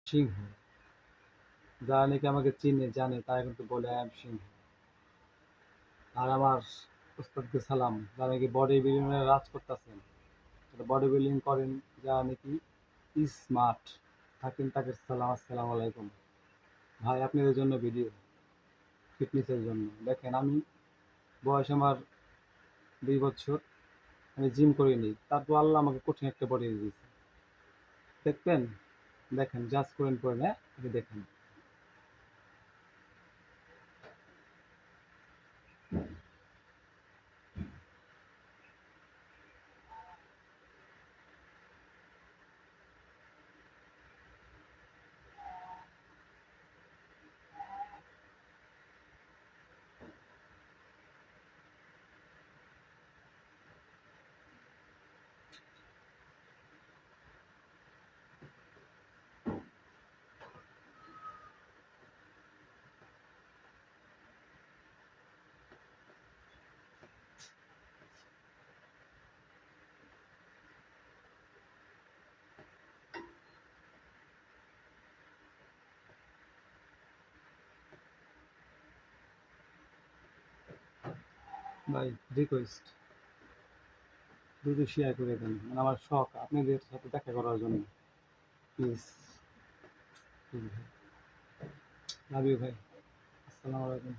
সিংহ। যারা নাকি আমাকে চিনে জানে তারা কিন্তু বলে আই এম সিংহ। আর আমার ওস্তাদকে সালাম, যারা নাকি বডি বিল্ডিং এর রাজ করতেছেন, বডি বিল্ডিং করেন, যারা নাকি স্মার্ট থাকেন, তাকে সালাম, আসসালামু আলাইকুম। ভাই আপনাদের জন্য ভিডিও, ফিটনেসের জন্য। দেখেন আমি, বয়স আমার 2 বছর, আমি জিম করিনি, তারপর আল্লাহ আমাকে কঠিন একটা বডি দিয়েছে। দেখবেন, দেখেন, জাজ করেন পরে, হ্যাঁ, আপনি দেখেন। ভাই রিকোয়েস্ট, দ্রুত শেয়ার করে দেন, মানে আমার শখ আপনাদের সাথে দেখা করার জন্য। প্লিজ, প্লিজ ভাই, লাভ ইউ ভাই, আসসালামু আলাইকুম।